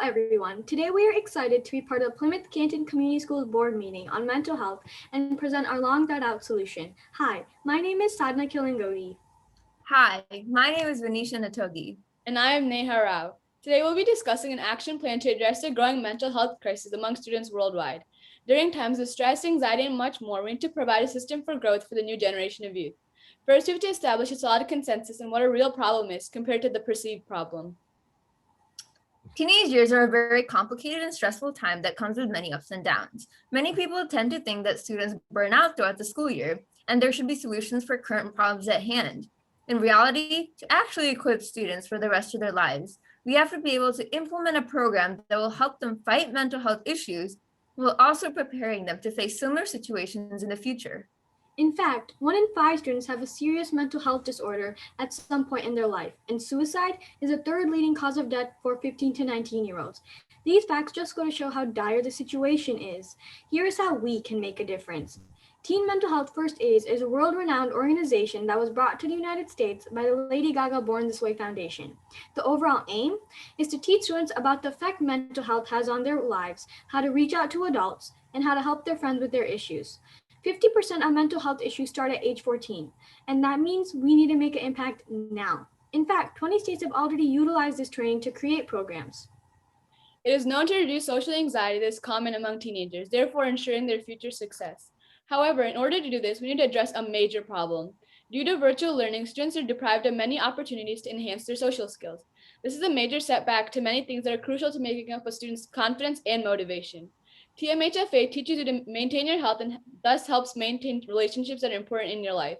everyone. Today we are excited to be part of the Plymouth Canton Community Schools Board meeting on mental health and present our long thought out solution. Hi, my name is Sadhana Kilangodi. Hi, my name is Vaneesha Natogi. And I am Neha Rao. Today we'll be discussing an action plan to address the growing mental health crisis among students worldwide. During times of stress, anxiety, and much more, we need to provide a system for growth for the new generation of youth. First, we have to establish a solid consensus on what a real problem is compared to the perceived problem. Teenage years are a very complicated and stressful time that comes with many ups and downs. Many people tend to think that students burn out throughout the school year, and there should be solutions for current problems at hand. In reality, to actually equip students for the rest of their lives, we have to be able to implement a program that will help them fight mental health issues while also preparing them to face similar situations in the future. In fact, 1 in 5 students have a serious mental health disorder at some point in their life, and suicide is the third leading cause of death for 15 to 19-year-olds. These facts just go to show how dire the situation is. Here is how we can make a difference. Teen Mental Health First Aid is a world-renowned organization that was brought to the United States by the Lady Gaga Born This Way Foundation. The overall aim is to teach students about the effect mental health has on their lives, how to reach out to adults, and how to help their friends with their issues. 50% of mental health issues start at age 14, and that means we need to make an impact now. In fact, 20 states have already utilized this training to create programs. It is known to reduce social anxiety that is common among teenagers, therefore ensuring their future success. However, in order to do this, we need to address a major problem. Due to virtual learning, students are deprived of many opportunities to enhance their social skills. This is a major setback to many things that are crucial to making up a student's confidence and motivation. TMHFA teaches you to maintain your health and thus helps maintain relationships that are important in your life.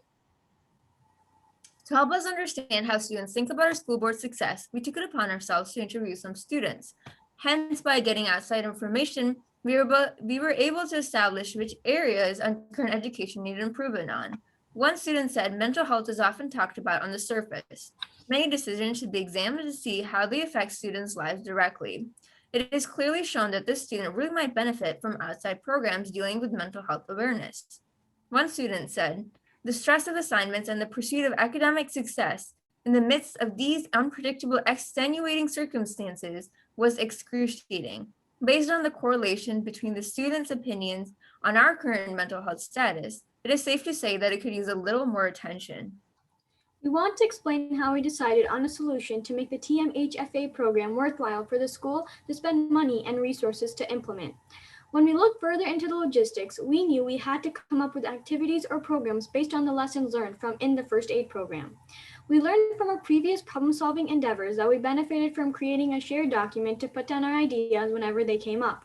To help us understand how students think about our school board success, we took it upon ourselves to interview some students. Hence, by getting outside information, we were able to establish which areas on current education needed improvement on. One student said mental health is often talked about on the surface. Many decisions should be examined to see how they affect students' lives directly. It is clearly shown that this student really might benefit from outside programs dealing with mental health awareness. One student said, "The stress of assignments and the pursuit of academic success in the midst of these unpredictable, extenuating circumstances was excruciating. Based on the correlation between the students' opinions on our current mental health status, it is safe to say that it could use a little more attention." We want to explain how we decided on a solution to make the TMHFA program worthwhile for the school to spend money and resources to implement. When we looked further into the logistics, we knew we had to come up with activities or programs based on the lessons learned from in the first aid program. We learned from our previous problem-solving endeavors that we benefited from creating a shared document to put down our ideas whenever they came up.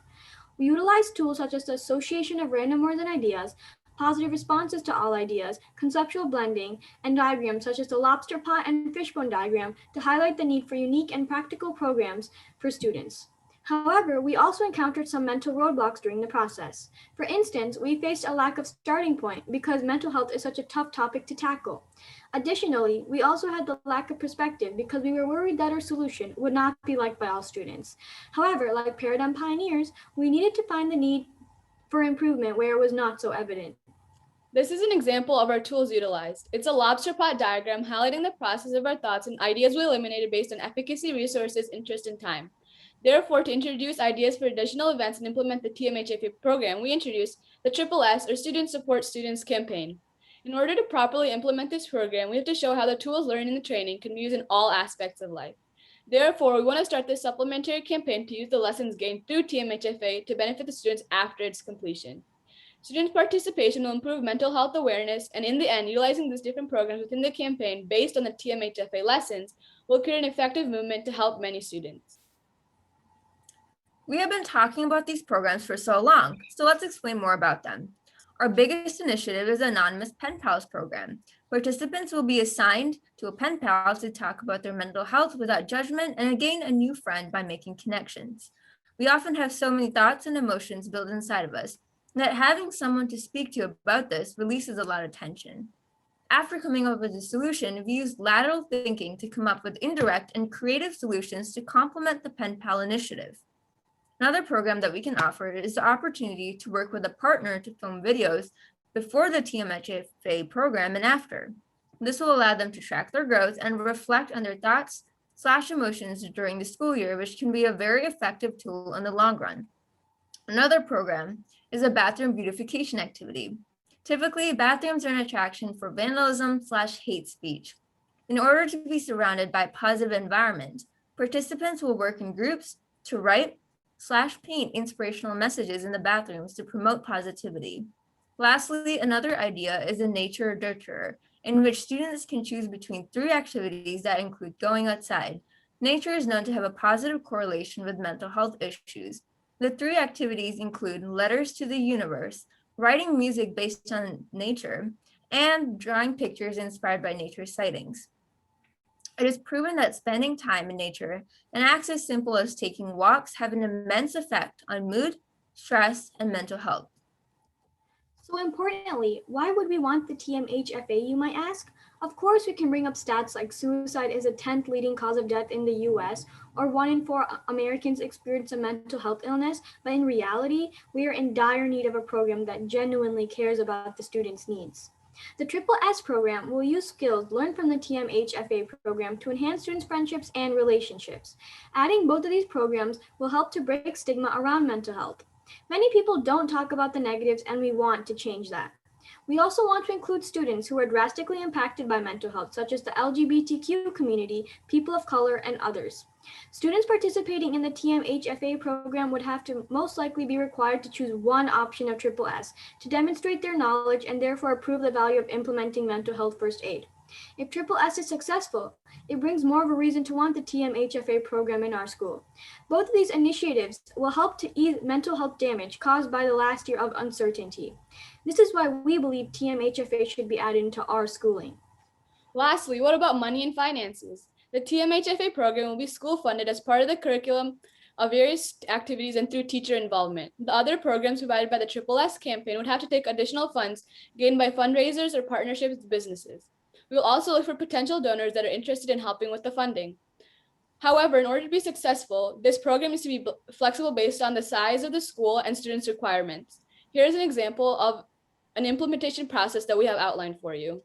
We utilized tools such as the association of random words and ideas, positive responses to all ideas, conceptual blending, and diagrams such as the lobster pot and fishbone diagram to highlight the need for unique and practical programs for students. However, we also encountered some mental roadblocks during the process. For instance, we faced a lack of starting point because mental health is such a tough topic to tackle. Additionally, we also had the lack of perspective because we were worried that our solution would not be liked by all students. However, like paradigm pioneers, we needed to find the need for improvement where it was not so evident. This is an example of our tools utilized. It's a lobster pot diagram highlighting the process of our thoughts and ideas we eliminated based on efficacy, resources, interest, and time. Therefore, to introduce ideas for additional events and implement the TMHFA program, we introduced the SSS, or Student Support Students campaign. In order to properly implement this program, we have to show how the tools learned in the training can be used in all aspects of life. Therefore, we want to start this supplementary campaign to use the lessons gained through TMHFA to benefit the students after its completion. Student participation will improve mental health awareness, and in the end, utilizing these different programs within the campaign based on the TMHFA lessons will create an effective movement to help many students. We have been talking about these programs for so long, so let's explain more about them. Our biggest initiative is the Anonymous Pen Pals program. Participants will be assigned to a pen pal to talk about their mental health without judgment and gain a new friend by making connections. We often have so many thoughts and emotions built inside of us that having someone to speak to about this releases a lot of tension. After coming up with a solution, we used lateral thinking to come up with indirect and creative solutions to complement the Pen Pal initiative. Another program that we can offer is the opportunity to work with a partner to film videos before the TMHFA program and after. This will allow them to track their growth and reflect on their thoughts, emotions during the school year, which can be a very effective tool in the long run. Another program is a bathroom beautification activity. Typically, bathrooms are an attraction for vandalism/hate speech. In order to be surrounded by a positive environment, participants will work in groups to write/paint inspirational messages in the bathrooms to promote positivity. Lastly, another idea is a nature nurturer, in which students can choose between 3 activities that include going outside. Nature is known to have a positive correlation with mental health issues. The 3 activities include letters to the universe, writing music based on nature, and drawing pictures inspired by nature sightings. It is proven that spending time in nature and acts as simple as taking walks have an immense effect on mood, stress, and mental health. So importantly, why would we want the TMHFA, you might ask? Of course, we can bring up stats like suicide is the 10th leading cause of death in the US, or 1 in 4 Americans experience a mental health illness, but in reality, we are in dire need of a program that genuinely cares about the students' needs. The Triple S program will use skills learned from the TMHFA program to enhance students' friendships and relationships. Adding both of these programs will help to break stigma around mental health. Many people don't talk about the negatives, and we want to change that. We also want to include students who are drastically impacted by mental health, such as the LGBTQ community, people of color, and others. Students participating in the TMHFA program would have to most likely be required to choose one option of Triple S to demonstrate their knowledge and therefore prove the value of implementing mental health first aid. If Triple S is successful, it brings more of a reason to want the TMHFA program in our school. Both of these initiatives will help to ease mental health damage caused by the last year of uncertainty. This is why we believe TMHFA should be added into our schooling. Lastly, what about money and finances? The TMHFA program will be school funded as part of the curriculum of various activities and through teacher involvement. The other programs provided by the Triple S campaign would have to take additional funds gained by fundraisers or partnerships with businesses. We will also look for potential donors that are interested in helping with the funding. However, in order to be successful, this program needs to be flexible based on the size of the school and students' requirements. Here is an example of an implementation process that we have outlined for you.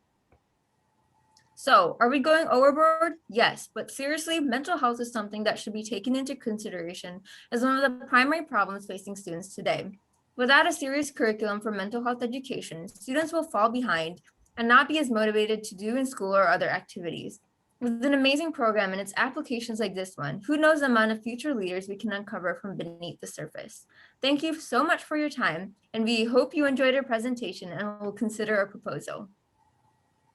So, are we going overboard? Yes, but seriously, mental health is something that should be taken into consideration as one of the primary problems facing students today. Without a serious curriculum for mental health education, students will fall behind and not be as motivated to do in school or other activities. With an amazing program and its applications like this one, who knows the amount of future leaders we can uncover from beneath the surface. Thank you so much for your time, and we hope you enjoyed our presentation and will consider our proposal.